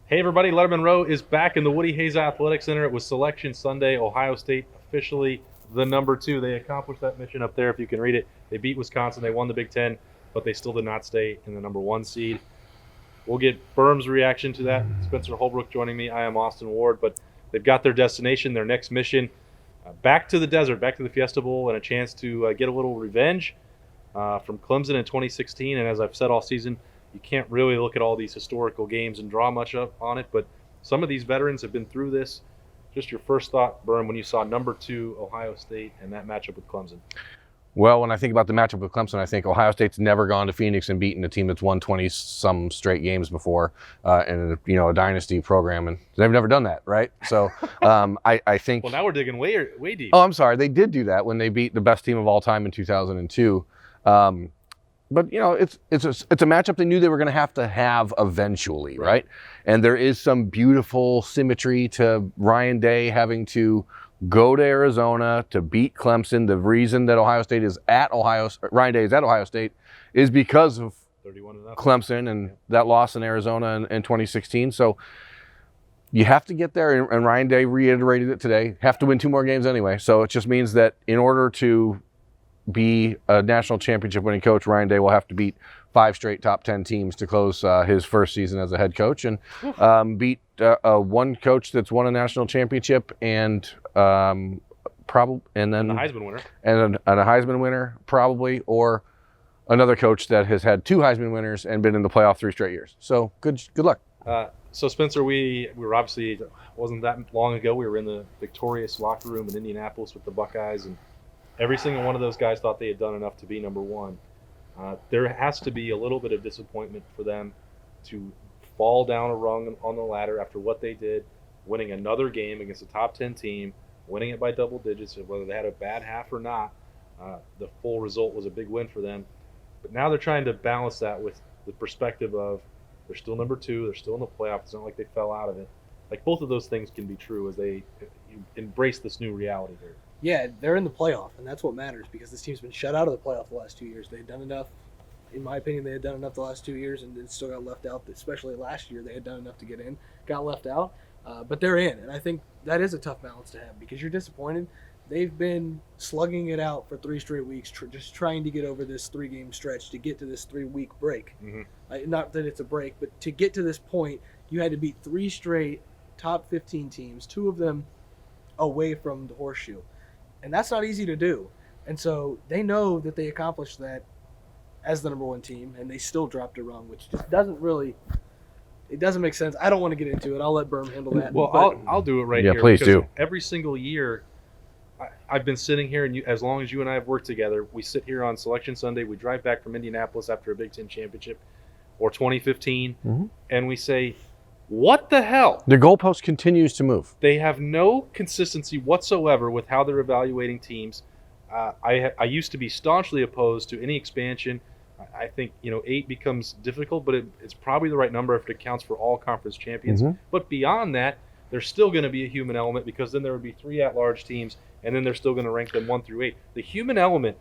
Hey everybody, Lettermen Row is back in the Woody Hayes Athletic Center. It was Selection Sunday. Ohio State officially the number 2. They accomplished that mission up there, if you can read it. They beat Wisconsin. They won the Big Ten, but they still did not stay in the number 1 seed. We'll get Birm's reaction to that. Spencer Holbrook joining me. I am Austin Ward, but they've got their destination, their next mission, back to the desert, back to the Fiesta Bowl, and a chance to get a little revenge from Clemson in 2016. And as I've said all season, you can't really look at all these historical games and draw much up on it, but some of these veterans have been through this. Just your first thought, Birm, when you saw number 2 Ohio State and that matchup with Clemson. Well, when I think about the matchup with Clemson, I think Ohio State's never gone to Phoenix and beaten a team that's won 20-some straight games before in a dynasty program, and they've never done that, right? So I think. Well, now we're digging way deep. Oh, I'm sorry, they did do that when they beat the best team of all time in 2002. But it's a matchup they knew they were going to have eventually, right? And there is some beautiful symmetry to Ryan Day having to go to Arizona to beat Clemson. The reason that Ryan Day is at Ohio State is because of 31-0 Clemson and that loss in Arizona in 2016. So you have to get there, and Ryan Day reiterated it today. Have to win 2 more games anyway. So it just means that in order to be a national championship winning coach, Ryan Day will have to beat 5 straight top 10 teams to close his first season as a head coach, and beat one coach that's won a national championship and then the Heisman winner and a Heisman winner probably, or another coach that has had 2 Heisman winners and been in the playoff 3 straight years. So good luck. So Spencer, we were obviously, wasn't that long ago, we were in the victorious locker room in Indianapolis with the Buckeyes, and every single one of those guys thought they had done enough to be number 1. There has to be a little bit of disappointment for them to fall down a rung on the ladder after what they did, winning another game against a top 10 team, winning it by double digits, whether they had a bad half or not. The full result was a big win for them. But now they're trying to balance that with the perspective of they're still number 2, they're still in the playoff. It's not like they fell out of it. Like, both of those things can be true as they embrace this new reality here. Yeah, they're in the playoff, and that's what matters, because this team's been shut out of the playoff the last 2 years. They had done enough. In my opinion, they had done enough the last 2 years, and it still got left out. Especially last year, they had done enough to get in, got left out. But they're in, and I think that is a tough balance to have, because you're disappointed. They've been slugging it out for 3 straight weeks, just trying to get over this 3-game stretch to get to this 3-week break. Mm-hmm. Not that it's a break, but to get to this point, you had to beat 3 straight top 15 teams, 2 of them away from the horseshoe. And that's not easy to do. And so they know that they accomplished that as the number 1 team, and they still dropped a rung, which just doesn't make sense. I don't want to get into it. I'll let Birm handle that. Well, I'll do it right here. Yeah, please do. Every single year, I've been sitting here, and as long as you and I have worked together, we sit here on Selection Sunday, we drive back from Indianapolis after a Big Ten championship, or 2015, and we say, what the hell? The goalpost continues to move. They have no consistency whatsoever with how they're evaluating teams. I used to be staunchly opposed to any expansion. I think 8 becomes difficult, but it's probably the right number if it counts for all conference champions. But beyond that, there's still going to be a human element, because then there would be 3 at-large teams, and then they're still going to rank them 1 through 8. The human element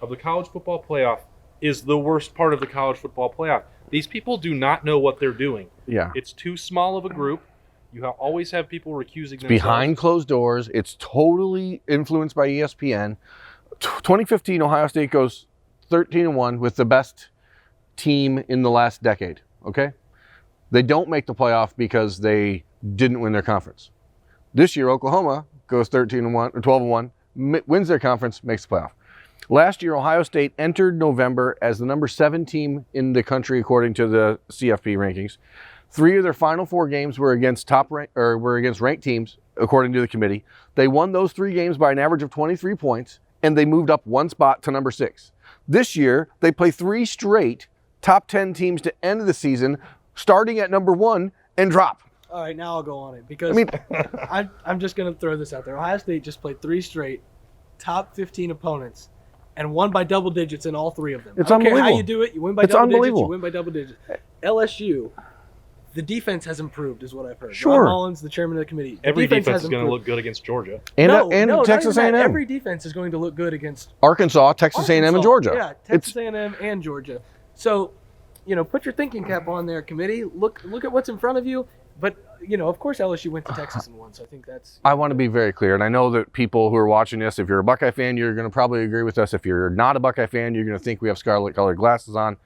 of the college football playoff is the worst part of the college football playoff. These people do not know what they're doing. Yeah. It's too small of a group. You always have people recusing themselves. Behind closed doors. It's totally influenced by ESPN. 2015, Ohio State goes 13-1 with the best team in the last decade, okay? They don't make the playoff because they didn't win their conference. This year, Oklahoma goes 13-1 or 12-1, wins their conference, makes the playoff. Last year, Ohio State entered November as the number 7 team in the country according to the CFP rankings. 3 of their final 4 games were against ranked teams according to the committee. They won those 3 games by an average of 23 points, and they moved up 1 spot to number 6. This year, they play 3 straight top 10 teams to end the season, starting at number 1, and drop. All right, now I'll go on it, because I'm just going to throw this out there. Ohio State just played 3 straight top 15 opponents and won by double digits in all 3 of them. It's I don't care unbelievable. how you do it. You win by double digits. You win by double digits. LSU, the defense has improved, is what I've heard. Sure. Ron Mullins, the chairman of the committee. Every defense is going to look good against Georgia. And no, Texas A&M. Every defense is going to look good against Arkansas, Texas A&M, and Georgia. Yeah, Texas A&M and Georgia. So, put your thinking cap on there, committee. Look at what's in front of you. But of course LSU went to Texas and won, so I think that's. I want to be very clear, and I know that people who are watching this, if you're a Buckeye fan, you're going to probably agree with us. If you're not a Buckeye fan, you're going to think we have scarlet-colored glasses on.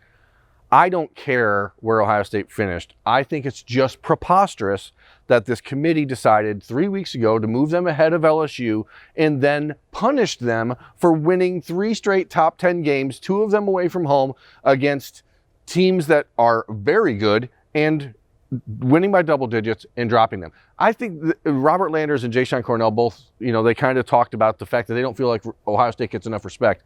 I don't care where Ohio State finished. I think it's just preposterous that this committee decided 3 weeks ago to move them ahead of LSU and then punished them for winning 3 straight top 10 games, 2 of them away from home against teams that are very good and winning by double digits and dropping them. I think Robert Landers and Jay-Sean Cornell both, they kind of talked about the fact that they don't feel like Ohio State gets enough respect.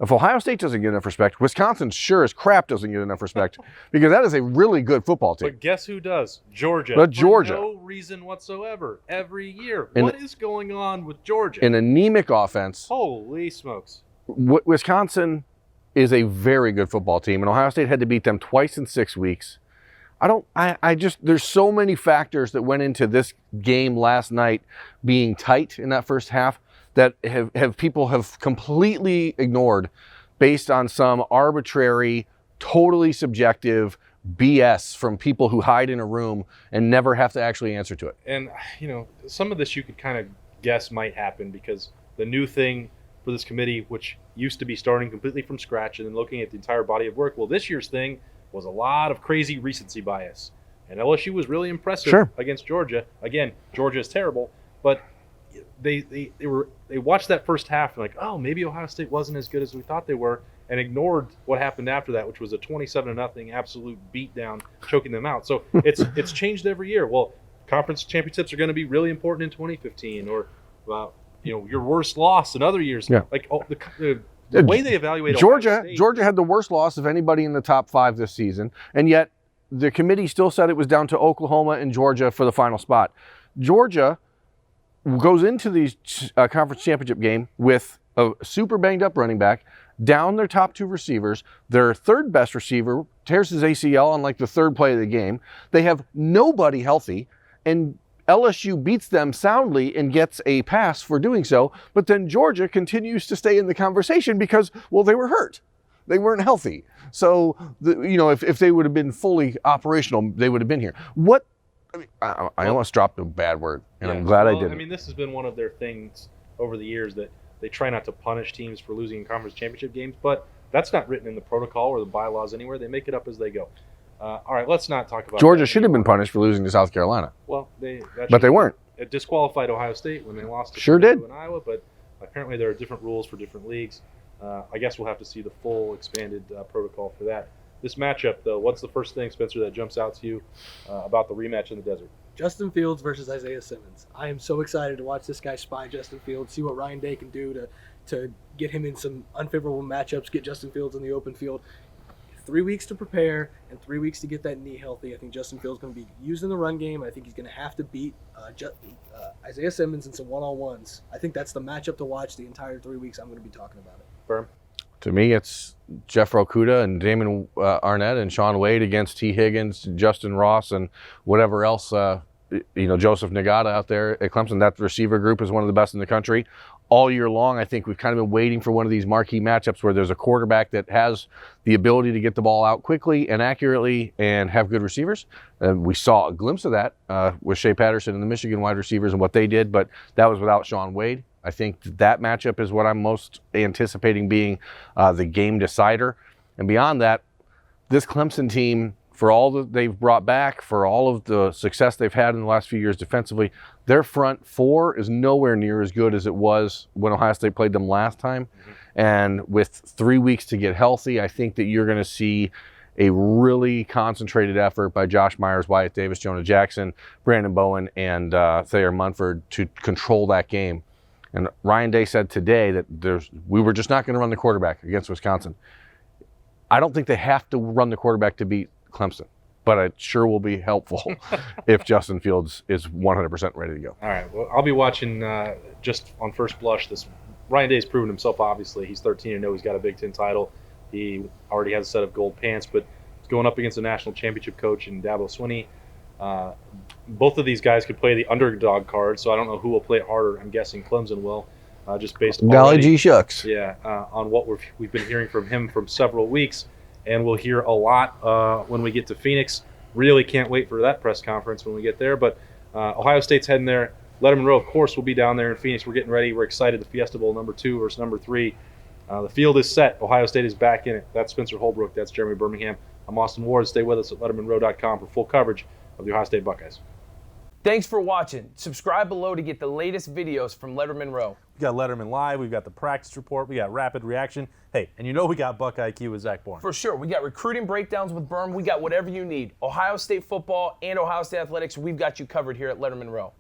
If Ohio State doesn't get enough respect, Wisconsin sure as crap doesn't get enough respect because that is a really good football team. But guess who does? Georgia. But Georgia. For no reason whatsoever. Every year. What is going on with Georgia? An anemic offense. Holy smokes. Wisconsin is a very good football team, and Ohio State had to beat them twice in 6 weeks. There's so many factors that went into this game last night being tight in that first half that people have completely ignored based on some arbitrary, totally subjective BS from people who hide in a room and never have to actually answer to it. And, some of this you could kind of guess might happen because the new thing for this committee, which used to be starting completely from scratch and then looking at the entire body of work, well, this year's thing was a lot of crazy recency bias. And LSU was really impressive against Georgia. Again, Georgia is terrible, but they watched that first half and like, oh, maybe Ohio State wasn't as good as we thought they were, and ignored what happened after that, which was a 27-0 absolute beatdown, choking them out. So it's changed every year. Well, conference championships are going to be really important in 2015, or your worst loss in other years. Yeah. Like the way they evaluate Georgia had the worst loss of anybody in the top 5 this season, and yet the committee still said it was down to Oklahoma and Georgia for the final spot. Georgia goes into the conference championship game with a super banged up running back, down their top 2 receivers. Their third best receiver tears his ACL on like the 3rd play of the game. They have nobody healthy, and LSU beats them soundly and gets a pass for doing so, but then Georgia continues to stay in the conversation because, well, they were hurt. They weren't healthy. So, if they would have been fully operational, they would have been here. I almost dropped a bad word, and I'm glad I didn't. I mean, this has been one of their things over the years that they try not to punish teams for losing in conference championship games, but that's not written in the protocol or the bylaws anywhere. They make it up as they go. All right, let's not talk about Georgia should have been punished for losing to South Carolina. Well, but they weren't. It disqualified Ohio State when they lost to Purdue in Iowa, but apparently there are different rules for different leagues. I guess we'll have to see the full expanded protocol for that. This matchup, though, what's the first thing, Spencer, that jumps out to you about the rematch in the desert? Justin Fields versus Isaiah Simmons. I am so excited to watch this guy spy Justin Fields, see what Ryan Day can do to get him in some unfavorable matchups, get Justin Fields in the open field. 3 weeks to prepare and 3 weeks to get that knee healthy. I think Justin Fields is going to be used in the run game. I think he's going to have to beat Isaiah Simmons in some one-on-ones. I think that's the matchup to watch the entire 3 weeks I'm going to be talking about it. Birm? To me, it's Jeff Okudah and Damon Arnett and Sean Wade against T. Higgins, Justin Ross, and whatever else, Joseph Nagata out there at Clemson. That receiver group is one of the best in the country. All year long, I think we've kind of been waiting for one of these marquee matchups where there's a quarterback that has the ability to get the ball out quickly and accurately and have good receivers. And we saw a glimpse of that with Shea Patterson and the Michigan wide receivers and what they did, but that was without Sean Wade. I think that matchup is what I'm most anticipating being the game decider. And beyond that, this Clemson team, for all that they've brought back, for all of the success they've had in the last few years defensively, their front 4 is nowhere near as good as it was when Ohio State played them last time. Mm-hmm. And with 3 weeks to get healthy, I think that you're going to see a really concentrated effort by Josh Myers, Wyatt Davis, Jonah Jackson, Brandon Bowen, and Thayer Munford to control that game. And Ryan Day said today that we were just not going to run the quarterback against Wisconsin. I don't think they have to run the quarterback to beat Clemson, but it sure will be helpful if Justin Fields is 100% ready to go. All right, well, I'll be watching just on first blush. This Ryan Day's proven himself, obviously. He's 13-0. He's got a Big Ten title. He already has a set of gold pants, but he's going up against a national championship coach in Dabo Swinney. Both of these guys could play the underdog card, so I don't know who will play it harder. I'm guessing Clemson will, just based on golly gee shucks. Yeah, on what we've been hearing from him from several weeks. And we'll hear a lot when we get to Phoenix. Really can't wait for that press conference when we get there. But Ohio State's heading there. Lettermen Row, of course, will be down there in Phoenix. We're getting ready. We're excited. The Fiesta Bowl #2 versus #3. The field is set. Ohio State is back in it. That's Spencer Holbrook. That's Jeremy Birmingham. I'm Austin Ward. Stay with us at lettermenrow.com for full coverage of the Ohio State Buckeyes. Thanks for watching. Subscribe below to get the latest videos from Lettermen Row. We got Letterman Live, we've got the practice report, we got rapid reaction. Hey, and you know we got Buckeye IQ with Zach Bourne. For sure. We got recruiting breakdowns with Birm. We got whatever you need. Ohio State football and Ohio State athletics, we've got you covered here at Lettermen Row.